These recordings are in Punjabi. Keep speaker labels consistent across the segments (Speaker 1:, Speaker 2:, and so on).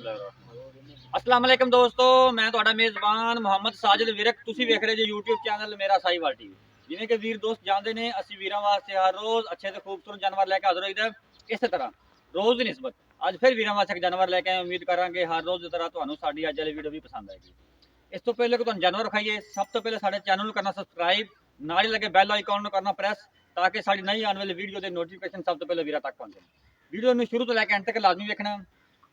Speaker 1: अस्सलाम वालेकुम दोस्तों, मैं ਤੁਹਾਡਾ ਮੇਜ਼ਬਾਨ ਮੁਹੰਮਦ ਸਾਜਿਦ ਵਿਰਕ। ਤੁਸੀਂ ਵੇਖ ਰਹੇ ਜੀ YouTube ਚੈਨਲ ਮੇਰਾ ਸਾਈਵਾਲ ਟੀਵੀ। ਜਿਵੇਂ ਕਿ ਵੀਰ ਦੋਸਤ ਜਾਣਦੇ ਨੇ, ਅਸੀਂ ਵੀਰਾਂ ਵਾਸਤੇ ਹਰ ਰੋਜ਼ ਅੱਛੇ ਤੇ ਖੂਬਸੂਰਤ ਜਾਨਵਰ ਲੈ ਕੇ ਹਾਜ਼ਰ ਹੋਈਦਾ। ਇਸੇ ਤਰ੍ਹਾਂ ਰੋਜ਼ ਦੀ ਨਿਸਬਤ ਅੱਜ ਫਿਰ ਵੀਰਾਂ ਵਾਸਤੇ ਇੱਕ ਜਾਨਵਰ ਲੈ ਕੇ ਆਏ। ਉਮੀਦ ਕਰਾਂਗੇ ਹਰ ਰੋਜ਼ ਦੀ ਤਰ੍ਹਾਂ ਤੁਹਾਨੂੰ ਸਾਡੀ ਅੱਜ ਵਾਲੀ ਵੀਡੀਓ ਵੀ ਪਸੰਦ ਆਏਗੀ। ਇਸ ਤੋਂ ਪਹਿਲੇ ਕਿ ਤੁਹਾਨੂੰ ਜਾਨਵਰ ਵਿਖਾਈਏ, ਸਭ ਤੋਂ ਪਹਿਲੇ ਸਾਡੇ ਚੈਨਲ ਨੂੰ ਕਰਨਾ ਸਬਸਕ੍ਰਾਈਬ, ਨਾਲ ਹੀ ਲੱਗੇ ਬੈਲ ਆਈਕਨ ਨੂੰ ਕਰਨਾ ਪ੍ਰੈਸ, ਤਾਂ ਕਿ ਸਾਡੀ ਨਈ ਆਉਣ ਵਾਲੀ ਵੀਡੀਓ ਦੇ ਨੋਟੀਫਿਕੇਸ਼ਨ ਸਭ ਤੋਂ ਪਹਿਲੇ ਵੀਰਾਂ ਤੱਕ ਪਹੁੰਚਣ। ਵੀਡੀਓ ਨੂੰ ਸ਼ੁਰੂ ਤੋਂ ਲੈ ਕੇ ਐਂਡ ਤੱਕ ਲਾਜ਼ਮੀ ਵੇਖਣਾ।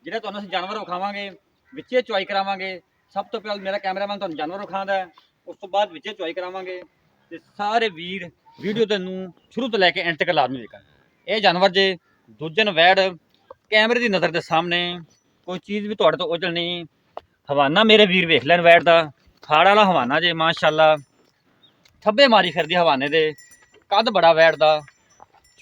Speaker 1: ਜਿਹੜਾ ਤੁਹਾਨੂੰ ਅਸੀਂ ਜਾਨਵਰ ਵਿਖਾਵਾਂਗੇ ਵਿੱਚੇ ਚੁਆਈ ਕਰਾਵਾਂਗੇ। ਸਭ ਤੋਂ ਪਹਿਲਾਂ ਮੇਰਾ ਕੈਮਰਾਮੈਨ ਤੁਹਾਨੂੰ ਜਾਨਵਰ ਵਿਖਾਉਂਦਾ ਹੈ, ਉਸ ਤੋਂ ਬਾਅਦ ਵਿੱਚੇ ਚੁਆਈ ਕਰਾਵਾਂਗੇ। ਤੇ ਸਾਰੇ ਵੀਰ ਵੀਡੀਓ ਦੇ ਨੂੰ ਸ਼ੁਰੂ ਤੋਂ ਲੈ ਕੇ ਐਂਡ ਤੱਕ ਲਾਜ਼ਮੀ ਵੇਖਣ। ਇਹ ਜਾਨਵਰ ਜੇ ਦੂਜੇ ਨੂੰ ਵੈੜ ਕੈਮਰੇ ਦੀ ਨਜ਼ਰ ਦੇ ਸਾਹਮਣੇ ਕੋਈ ਚੀਜ਼ ਵੀ ਤੁਹਾਡੇ ਤੋਂ ਉਜਲ ਨਹੀਂ। ਹਵਾਨਾ ਮੇਰੇ ਵੀਰ ਵੇਖ ਲੈਣ ਵੈੜ ਦਾ, ਖਾੜ ਵਾਲਾ ਹਵਾਨਾ ਜੇ ਮਾਸ਼ਾਅੱਲਾ। ਥੱਬੇ ਮਾਰੀ ਫਿਰਦੀ ਹਵਾਨੇ ਦੇ, ਕੱਦ ਬੜਾ ਵੈੜ ਦਾ,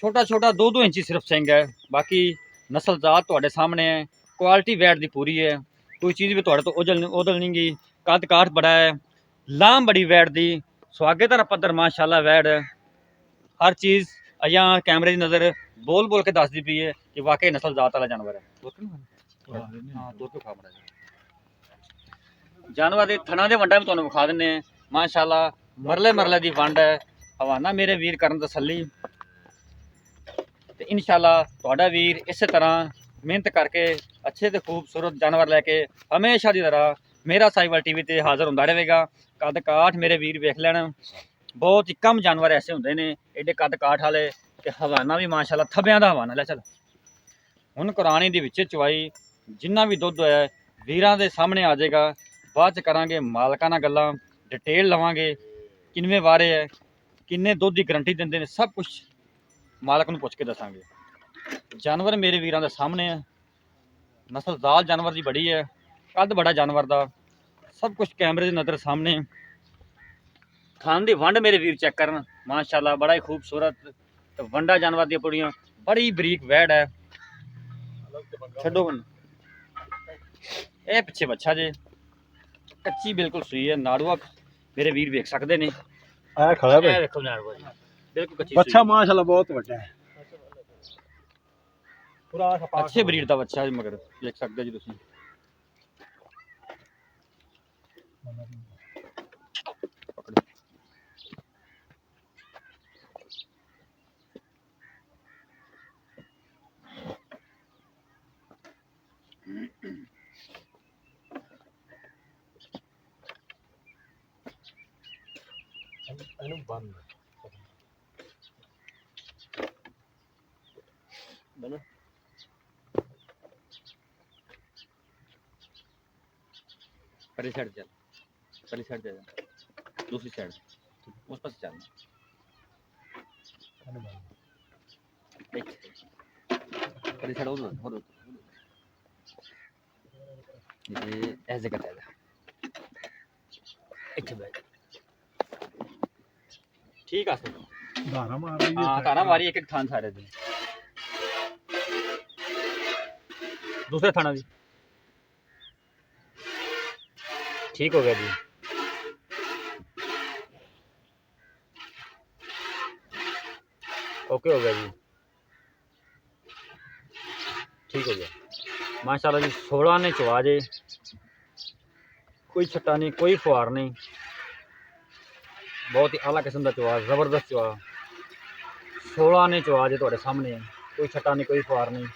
Speaker 1: ਛੋਟਾ ਛੋਟਾ 2-2 ਇੰਚੀ ਸਿਰਫ ਸਿੰਘ ਹੈ। ਬਾਕੀ ਨਸਲ ਜ਼ਾਤ ਤੁਹਾਡੇ ਸਾਹਮਣੇ ਹੈ, ਕੁਆਲਿਟੀ ਵੈੜ ਦੀ ਪੂਰੀ ਹੈ। ਕੋਈ ਚੀਜ਼ ਵੀ ਤੁਹਾਡੇ ਤੋਂ ਉਜਲ ਨਹੀਂ ਗਈ। ਕੱਦ ਕਾਠ ਬੜਾ ਹੈ, ਲਾਮ ਬੜੀ ਵੈੜ ਦੀ, ਸੁਹਾਗੇ ਦਾ ਪੱਧਰ ਮਾਸ਼ਾਅੱਲਾ ਵੈੜ। ਹਰ ਚੀਜ਼ ਅਜਾਂ ਕੈਮਰੇ ਦੀ ਨਜ਼ਰ ਬੋਲ ਬੋਲ ਕੇ ਦੱਸਦੀ ਪਈ ਹੈ ਕਿ ਵਾਕਈ ਨਸਲ ਜ਼ਾਤ ਵਾਲਾ ਜਾਨਵਰ ਹੈ। ਜਾਨਵਰ ਦੇ ਥਣਾ ਦੇ ਵੰਡਾਂ ਵੀ ਤੁਹਾਨੂੰ ਵਿਖਾ ਦਿੰਦੇ ਹਾਂ। ਮਾਸ਼ਾਅੱਲਾ ਮਰਲੇ ਮਰਲੇ ਦੀ ਵੰਡ ਹੈ। ਹਵਾਨਾ ਮੇਰੇ ਵੀਰ ਕਰਨ ਤਸੱਲੀ। ਤੇ ਇਨਸ਼ਾਅੱਲਾ ਤੁਹਾਡਾ ਵੀਰ ਇਸੇ ਤਰ੍ਹਾਂ ਮਿਹਨਤ ਕਰਕੇ ਅੱਛੇ ਤੇ ਖੂਬਸੂਰਤ ਜਾਨਵਰ ਲੈ ਕੇ ਹਮੇਸ਼ਾ ਦੀ ਤਰ੍ਹਾਂ ਮੇਰਾ ਸਾਈਵਾਲ ਟੀਵੀ ਤੇ ਹਾਜ਼ਰ ਹੁੰਦਾ ਰਹੇਗਾ। ਕੱਦ ਕਾਠ ਮੇਰੇ ਵੀਰ ਵੇਖ ਲੈਣ, ਬਹੁਤ ਹੀ ਕਮ ਜਾਨਵਰ ਐਸੇ ਹੁੰਦੇ ਨੇ ਐਡੇ ਕੱਦ ਕਾਠ ਵਾਲੇ। ਤੇ ਹਵਾਨਾ ਵੀ ਮਾਸ਼ਾਅੱਲਾ ਥੱਬਿਆਂ ਦਾ ਹਵਾਨਾ ਲੈ। ਚੱਲ ਹੁਣ ਕੁਰਾਨੀ ਦੇ ਵਿੱਚ ਚਵਾਈ ਜਿੰਨਾ ਵੀ ਦੁੱਧ ਹੈ ਵੀਰਾਂ ਦੇ ਸਾਹਮਣੇ ਆ ਜਾਏਗਾ। ਬਾਅਦ ਚ ਕਰਾਂਗੇ ਮਾਲਕਾਂ ਨਾਲ ਗੱਲਾਂ, ਡਿਟੇਲ ਲਵਾਂਗੇ, ਕਿੰਨੇ ਵਾਰੇ ਹੈ, ਕਿੰਨੇ ਦੁੱਧ ਦੀ ਗਰੰਟੀ ਦਿੰਦੇ ਨੇ, ਸਭ ਕੁਝ ਮਾਲਕ ਨੂੰ ਪੁੱਛ ਕੇ ਦੱਸਾਂਗੇ। ਜਾਨਵਰ ਮੇਰੇ ਵੀਰਾਂ ਦੇ ਸਾਹਮਣੇ ਹੈ, ਨਸਲ ਜ਼ਾਲ ਜਾਨਵਰ ਦੀ ਬੜੀ ਹੈ, ਕੱਦ ਬੜਾ ਜਾਨਵਰ ਦਾ, ਸਭ ਕੁਝ ਕੈਮਰੇ ਦੀ ਨਜ਼ਰ ਸਾਹਮਣੇ। ਥਣ ਦੀ ਵੰਡ ਮੇਰੇ ਵੀਰ ਚੈੱਕ ਕਰਨ, ਮਾਸ਼ਾਅੱਲਾ ਬੜਾ ਹੀ ਖੂਬਸੂਰਤ ਤੇ ਵੰਡਾ ਜਾਨਵਰ ਦੀਆਂ ਪੁੜੀਆਂ, ਬੜੀ ਬਰੀਕ ਵੈੜ ਹੈ। ਛੱਡੋ ਇਹ ਪਿੱਛੇ ਬੱਚਾ ਜੇ ਕੱਚੀ ਬਿਲਕੁਲ ਸੂਈ ਹੈ। ਨਾੜੂਆ ਮੇਰੇ ਵੀਰ ਵੇਖ ਸਕਦੇ ਨੇ,
Speaker 2: ਆ ਖੜਾ ਬਈ,
Speaker 1: ਇਹ ਵੇਖੋ ਨਾੜੂਆ ਜੀ ਬਿਲਕੁਲ ਕੱਚੀ
Speaker 2: ਬੱਚਾ ਮਾਸ਼ਾਅੱਲਾ ਬਹੁਤ ਵੱਡਾ ਹੈ। ਪੂਰਾ
Speaker 1: ਅੱਛੇ ਬਰੀਡ ਦਾ ਬੱਚਾ ਜੀ, ਮਗਰ ਦੇਖ ਸਕਦੇ ਜੀ ਤੁਸੀਂ।
Speaker 2: ਇਹਨੂੰ ਬੰਦ ਬਣਾ
Speaker 1: पहली साइड चल, पहली साइड दे जा, दूसरी साइड उस पास चल। पहली साइड और ये ऐसे करता है। इच्छा बैठ ठीक है सर।
Speaker 2: ਧਾਰਾ ਮਾਰ ਰਹੀ
Speaker 1: हाँ तारा मारी एक एक थान सारे दिन दूसरे थाना भी ठीक हो गया जी। ओके हो गया जी, ठीक हो गया माशाल्लाह जी। 16 ने चवा जे, कोई छट्टा नहीं, कोई फुहार नहीं, बहुत ही आला किस्म का चवा, जबरदस्त चवा। 16 ने चवा जे तुहाडे सामने है, कोई छट्टा नहीं, कोई फुहार नहीं।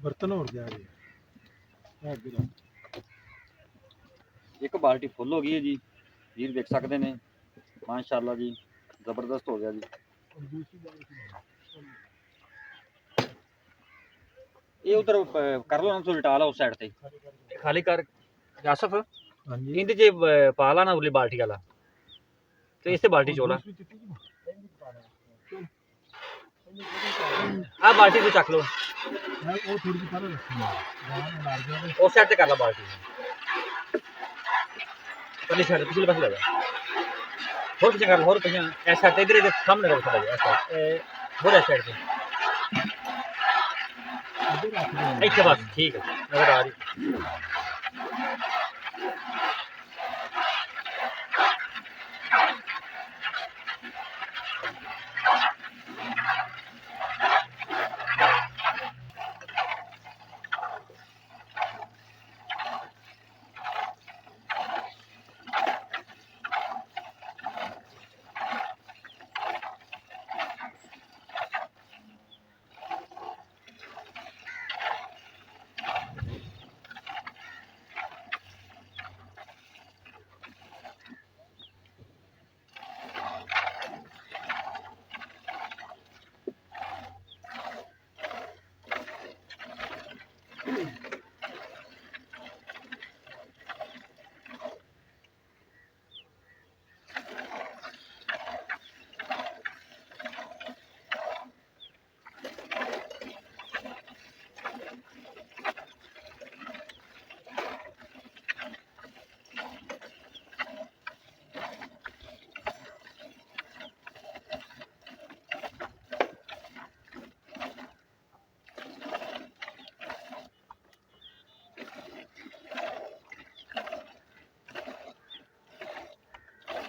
Speaker 2: ਬਰਤਨ ਹੋਰ ਗਿਆ ਜੀ ਇਹ ਅੱਗੇ ਰੱਖ।
Speaker 1: ਇੱਕ ਬਾਲਟੀ ਫੁੱਲ ਹੋ ਗਈ ਹੈ ਜੀ, ਵੀਰ ਦੇਖ ਸਕਦੇ ਨੇ। ਮਾਸ਼ਾਅੱਲਾ ਜੀ, ਜ਼ਬਰਦਸਤ ਹੋ ਗਿਆ ਜੀ।
Speaker 2: ਔਰ ਦੂਸਰੀ ਬਾਲਟੀ
Speaker 1: ਇਹ ਉਧਰ ਕਰ ਲਓ ਨਾ, ਤੁਸੀਂ ਲਟਾ ਲਓ ਉਸ ਸਾਈਡ ਤੇ ਖਾਲੀ ਕਰ ਆਸਫ।
Speaker 2: ਹਾਂਜੀ
Speaker 1: ਇੰਦੇ ਜੇ ਪਾ ਲਾ ਨਾ ਉਰਲੀ ਬਾਲਟੀ ਵਾਲਾ, ਤੇ ਇਸੇ ਬਾਲਟੀ ਚੋਲਾ ਆ ਬਾਲਟੀ ਤੋਂ ਚੱਕ ਲਓ,
Speaker 2: ਉਹ ਥੋੜੀ ਜਿਹੀ ਪਰੇ ਰੱਖਣੀ ਹੈ ਗਾਣਾ ਮਾਰ ਗਿਆ ਤੇ
Speaker 1: ਉਸ ਸਾਈਡ ਤੇ ਕਰ ਲਾ ਬਾਲਟੀ ਪਰਲੀ ਸਾਈਡ ਪਿਛਲੇ ਪਾਸੇ ਲੈ ਜਾ। ਹੋਰ ਪਿੱਛੇ ਕਰ, ਹੋਰ ਪਿੱਛੇ ਐਸਾ ਤੇ ਇਧਰ ਸਾਹਮਣੇ ਰੱਖ ਥੋੜਾ ਜਿਹਾ ਐਸਾ ਹੋਰ ਇਸ ਸਾਈਡ ਤੇ
Speaker 2: ਇੱਧਰ ਰੱਖ ਦੇ।
Speaker 1: ਇੱਥੇ ਬਸ ਠੀਕ ਹੈ, ਨਜ਼ਰ ਆ ਰਹੀ।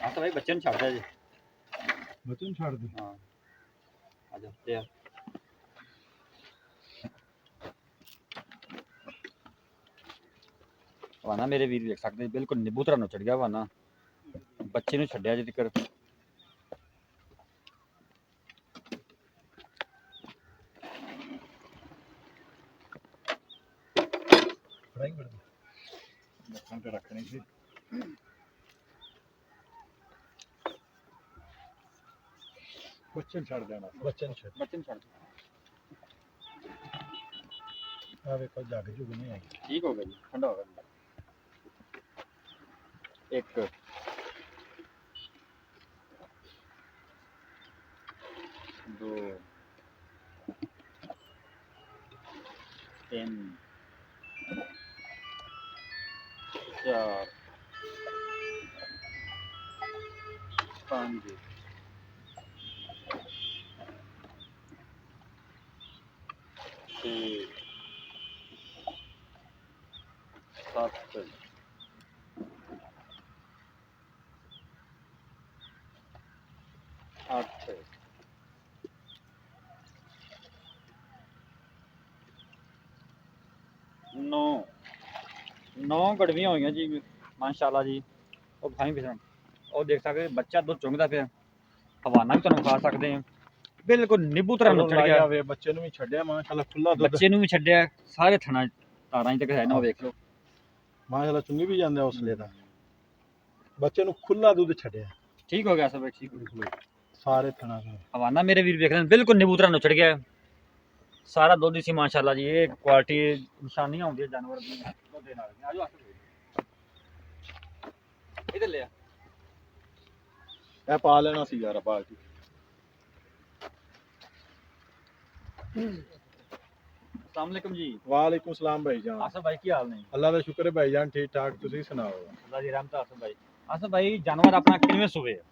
Speaker 1: ਆ ਤਾਂ ਭਾਈ ਬੱਚੇ ਨੂੰ ਛੱਡ ਦਿਆ ਜੀ।
Speaker 2: ਬਚਨ ਛੱਡ ਦੇ।
Speaker 1: ਹਾਂ ਆ ਜਾ ਤੇ ਆ ਵਾਨਾ ਮੇਰੇ ਵੀਰ ਦੇਖ ਸਕਦੇ ਬਿਲਕੁਲ ਨਿੰਬੂ ਤਰ੍ਹਾਂ ਨੂੰ ਚੜ ਗਿਆ ਵਾਨਾ, ਬੱਚੇ ਨੂੰ ਛੱਡਿਆ ਜੇ ਤੱਕ।
Speaker 2: ਫੜਾਈ ਬੜ ਲੱਖਾਂ ਤੇ ਰੱਖਣੀ ਸੀ। ਬਚਨ ਛੱਡ ਦੇਣਾ, ਬਚਨ ਛੱਡ।
Speaker 1: ਬੱਚੇ ਨੂੰ ਛੱਡ
Speaker 2: ਆ ਵੇਖੋ ਜੱਗ ਜੁਗ ਨਹੀਂ ਹੈਗੀ।
Speaker 1: ਠੀਕ ਹੋ ਗਿਆ ਜੀ, ਠੰਡਾ ਹੋ ਗਿਆ ਜੀ। ਇੱਕ ਦੋ 3 4 5 6 7 8 9 9 ਗੜਵੀਆਂ ਹੋਈਆਂ ਜੀ ਮਾਸ਼ਾਅੱਲਾ ਜੀ। ਉਹ ਖਾਈ ਪਿਛਣ ਉਹ ਦੇਖ ਸਕਦੇ ਬੱਚਾ ਦੁੱਧ ਚੁੰਗਦਾ ਪਿਆ। ਹਵਾਨਾ ਵੀ ਤੁਹਾਨੂੰ ਖਾ ਸਕਦੇ ਆ, ਬਿਲਕੁਲ ਨਿੰਬੂ ਤਰ੍ਹਾਂ ਨੁੱਚੜ ਗਿਆ।
Speaker 2: ਵੇ ਬੱਚੇ ਨੂੰ ਵੀ ਛੱਡਿਆ ਮਾਸ਼ਾਅੱਲਾ ਖੁੱਲਾ ਦੁੱਧ,
Speaker 1: ਬੱਚੇ ਨੂੰ ਵੀ ਛੱਡਿਆ, ਸਾਰੇ ਥਣਾ ਤਾਰਾਂ ਹੀ ਤੱਕ ਹੈ ਨਾ, ਉਹ ਵੇਖ ਲਓ
Speaker 2: ਮਾਸ਼ਾਅੱਲਾ ਚੁੰਗੀ ਵੀ ਜਾਂਦਾ ਉਸਲੇ ਦਾ। ਬੱਚੇ ਨੂੰ ਖੁੱਲਾ ਦੁੱਧ ਛੱਡਿਆ,
Speaker 1: ਠੀਕ ਹੋ ਗਿਆ ਸਭ ਠੀਕ।
Speaker 2: ਸਾਰੇ ਥਣਾ ਦਾ
Speaker 1: ਹਵਾਨਾ ਮੇਰੇ ਵੀਰ ਵੇਖ ਰਹੇ ਬਿਲਕੁਲ ਨਿੰਬੂ ਤਰ੍ਹਾਂ ਨੁੱਚੜ ਗਿਆ, ਸਾਰਾ ਦੁੱਧ ਹੀ ਸੀ ਮਾਸ਼ਾਅੱਲਾ ਜੀ। ਇਹ ਕੁਆਲਿਟੀ ਨਿਸ਼ਾਨੀਆਂ ਹੁੰਦੀਆਂ ਜਾਨਵਰ ਦੀਆਂ ਦੁੱਧ ਦੇ ਨਾਲ। ਆਜੋ ਇਧਰ ਲਿਆ,
Speaker 2: ਇਹ ਪਾ ਲੈਣਾ ਸੀ ਯਾਰ ਬਾਲਟੀ।
Speaker 1: अस्सलाम वालेकुम जी।
Speaker 2: वालेकुम सलाम भाईजान।
Speaker 1: आसफ भाई की हाल ने?
Speaker 2: अल्लाह का शुक्र है भाईजान, ठीक ठाक। तुसी सुनाओ?
Speaker 1: अल्लाह दी रहमत। आसफ भाई, आसफ भाई जानवर अपना किनवें सूबे है?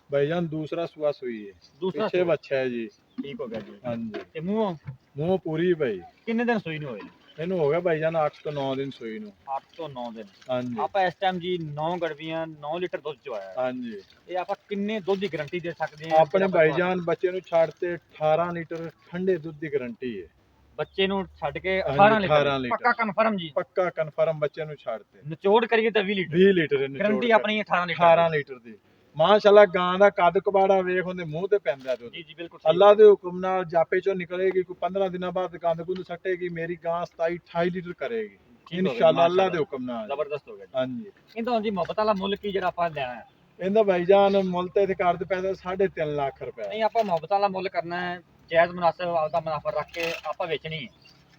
Speaker 2: भाईजान दूसरा सुआ सुई है,
Speaker 1: दूसरा
Speaker 2: पीछे
Speaker 1: सूआ।
Speaker 2: बच्चा है जी।
Speaker 1: ठीक हो गया जी।
Speaker 2: हाँ जी।
Speaker 1: ते मुंह
Speaker 2: मुंह पूरी भाई,
Speaker 1: किन्ने दिन सूई नहीं होए?
Speaker 2: ਇਹਨੂੰ ਹੋ ਗਿਆ ਭਾਈਜਾਨ 8 ਤੋਂ 9 ਦਿਨ ਸੂਈ ਨੂੰ।
Speaker 1: 8 ਤੋਂ 9 ਦਿਨ।
Speaker 2: ਹਾਂਜੀ
Speaker 1: ਆਪਾਂ ਇਸ ਟਾਈਮ ਜੀ 9 ਗੜਵੀਆਂ 9 ਲੀਟਰ ਦੁੱਧ ਚੋਇਆ ਹੈ।
Speaker 2: ਹਾਂਜੀ।
Speaker 1: ਇਹ ਆਪਾਂ ਕਿੰਨੇ ਦੁੱਧ ਦੀ ਗਾਰੰਟੀ ਦੇ ਸਕਦੇ ਹਾਂ?
Speaker 2: ਆਪਣੇ ਭਾਈਜਾਨ ਬੱਚੇ ਨੂੰ ਛੱਡ ਤੇ 18 ਲੀਟਰ ਠੰਡੇ ਦੁੱਧ ਦੀ ਗਾਰੰਟੀ ਹੈ।
Speaker 1: ਬੱਚੇ ਨੂੰ ਛੱਡ ਕੇ
Speaker 2: ਹਾਂਜੀ,
Speaker 1: 18 ਲੀਟਰ
Speaker 2: 18 ਲੀਟਰ।
Speaker 1: ਪੱਕਾ ਕਨਫਰਮ ਜੀ?
Speaker 2: ਪੱਕਾ ਕਨਫਰਮ ਬੱਚੇ ਨੂੰ ਛੱਡ ਤੇ
Speaker 1: ਨਿਚੋੜ ਕਰੀਏ ਤਾਂ 20 ਲੀਟਰ
Speaker 2: 20 ਲੀਟਰ ਇਹਨੂੰ
Speaker 1: ਗਾਰੰਟੀ ਆਪਣੀ 18 ਲੀਟਰ
Speaker 2: 18 ਲੀਟਰ ਦੀ। ਮਾਸ਼ਾਅੱਲਾ ਗਾਂ ਦਾ ਕੱਦ ਕਬਾੜਾ ਵੇਖ ਉਹਦੇ ਮੂੰਹ ਤੇ ਪੈਂਦਾ ਦੁੱਧ।
Speaker 1: ਜੀ ਜੀ ਬਿਲਕੁਲ।
Speaker 2: ਅੱਲਾ ਦੇ ਹੁਕਮ ਨਾਲ ਜਾਪੇ ਚੋਂ ਨਿਕਲੇਗੀ, ਕੋਈ 15 ਦਿਨਾਂ ਬਾਅਦ ਗੰਦ ਗੁੰਦ ਸੱਟੇਗੀ, ਮੇਰੀ ਗਾਂ 27 28 ਲੀਟਰ ਕਰੇਗੀ ਇਨਸ਼ਾਅੱਲਾ ਅੱਲਾ ਦੇ ਹੁਕਮ ਨਾਲ।
Speaker 1: ਜ਼ਬਰਦਸਤ ਹੋ ਗਿਆ ਜੀ।
Speaker 2: ਹਾਂਜੀ।
Speaker 1: ਇਹਦਾ ਜੀ ਮੁਹੱਬਤ ਵਾਲਾ ਮੁੱਲ ਕੀ ਜਿਹੜਾ ਆਪਾਂ ਲੈਣਾ ਹੈ?
Speaker 2: ਇਹਦਾ ਭਾਈਜਾਨ ਮੁੱਲ ਤੇ ਕਰਦੇ ਪੈਸਾ 3.5 ਲੱਖ ਰੁਪਏ।
Speaker 1: ਨਹੀਂ ਆਪਾਂ ਮੁਹੱਬਤ ਵਾਲਾ ਮੁੱਲ ਕਰਨਾ ਹੈ, ਜਾਇਜ਼ ਮੁਨਾਸਿਬ ਆਪਦਾ ਮੁਨਾਫਾ ਰੱਖ ਕੇ ਆਪਾਂ ਵੇਚਣੀ ਹੈ।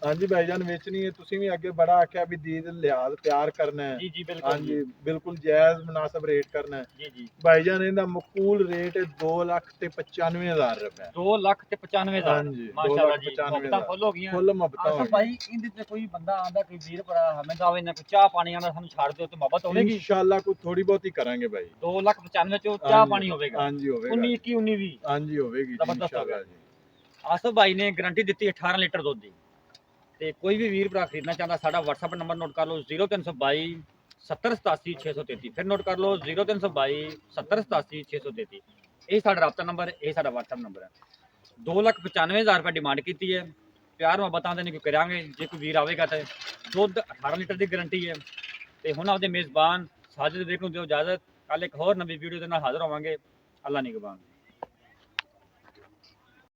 Speaker 2: ਹਾਂਜੀ ਭਾਈਜਾਨ ਵੇਚਣੀ ਹੈ। ਤੁਸੀਂ ਵੀ ਅੱਗੇ ਬੜਾ ਆਖਿਆ ਵੀ ਦੀਦ ਲਿਹਾਜ਼ ਪਿਆਰ ਕਰਨਾ ਹੈ।
Speaker 1: ਜੀ ਜੀ ਬਿਲकुल।
Speaker 2: ਹਾਂਜੀ ਬਿਲकुल ਜਾਇਜ਼ ਮੁਨਾਸਬ ਰੇਟ ਕਰਨਾ ਹੈ
Speaker 1: ਜੀ ਜੀ।
Speaker 2: ਭਾਈਜਾਨ। ਇਹਦਾ ਮਕੂਲ ਰੇਟ 2,95,000 ਰੁਪਏ।
Speaker 1: 2,95,000।
Speaker 2: ਹਾਂਜੀ
Speaker 1: ਮਾਸ਼ਾਅੱਲਾ ਜੀ,
Speaker 2: 2,95,000
Speaker 1: ਮੁਹੱਬਤਾਂ ਫੁੱਲ ਹੋ ਗਈਆਂ।
Speaker 2: ਫੁੱਲ ਮੁਹੱਬਤਾਂ ਹੋ
Speaker 1: ਆਸਫ ਭਾਈ ਇਹਦੇ ਤੇ ਕੋਈ ਬੰਦਾ ਆਂਦਾ, ਕੋਈ ਵੀਰ ਭਰਾ ਹਮੇ ਦਾ ਆਵੇ ਨਾ ਕੋਈ ਚਾਹ ਪਾਣੀ ਆਂਦਾ, ਸਾਨੂੰ ਛੱਡ ਦਿਓ ਤੇ ਮੁਹੱਬਤ
Speaker 2: ਗਈਆਂ
Speaker 1: ਹੋਵੇਗੀ।
Speaker 2: ਇਨਸ਼ਾਅੱਲਾ ਕੋਈ ਥੋੜੀ ਬਹੁਤੀ ਕਰਾਂਗੇ ਭਾਈ।
Speaker 1: 2,95,000 ਚੋਂ ਚਾਹ ਪਾਣੀ ਹੋਵੇਗਾ।
Speaker 2: ਹਾਂਜੀ ਹੋਵੇਗਾ।
Speaker 1: 19 21 19 20
Speaker 2: ਹਾਂਜੀ ਹੋਵੇਗੀ
Speaker 1: ਜ਼ਬਰਦਸਤ ਹੋ
Speaker 2: ਇਨਸ਼ਾਅੱਲਾ ਜੀ।
Speaker 1: ਆਸਫ ਭਾਈ ਨੇ ਗਾਰੰਟੀ ਦਿੱਤੀ 18 ਲੀਟਰ ਦੁੱਧ ਦੀ। ਤੇ ਕੋਈ ਵੀ ਵੀਰ ਭਰਾ ਖਰੀਦਣਾ ਚਾਹੁੰਦਾ ਸਾਡਾ WhatsApp ਨੰਬਰ ਨੋਟ ਕਰ ਲਓ 0322 70 87 633। ਫਿਰ ਨੋਟ ਕਰ ਲਓ 0322 70 87 633। ਇਹ ਸਾਡਾ ਰਾਬਤਾ ਨੰਬਰ, ਇਹ ਸਾਡਾ WhatsApp ਨੰਬਰ ਹੈ। 2,95,000 ਰੁਪਏ ਡਿਮਾਂਡ ਕੀਤੀ ਹੈ। ਪਿਆਰ ਮੁਹੱਬਤਾਂ ਦੇ ਨਹੀਂ ਕੋਈ ਕਰਾਂਗੇ। ਜੇ ਕੋਈ ਵੀਰ ਆਵੇਗਾ ਤਾਂ ਦੁੱਧ 18 ਲੀਟਰ ਦੀ ਗਾਰੰਟੀ ਹੈ। ਤੇ ਹੁਣ ਆਪਦੇ ਮੇਜ਼ਬਾਨ ਸਾਜਿਦ ਵੀਰ ਨੂੰ ਦਿਓ ਇਜਾਜ਼ਤ। ਕੱਲ ਇੱਕ ਹੋਰ ਨਵੀਂ ਵੀਡੀਓ ਦੇ ਨਾਲ ਹਾਜ਼ਰ ਹੋਵਾਂਗੇ। ਅੱਲਾ ਨਿਗਹਬਾਨ।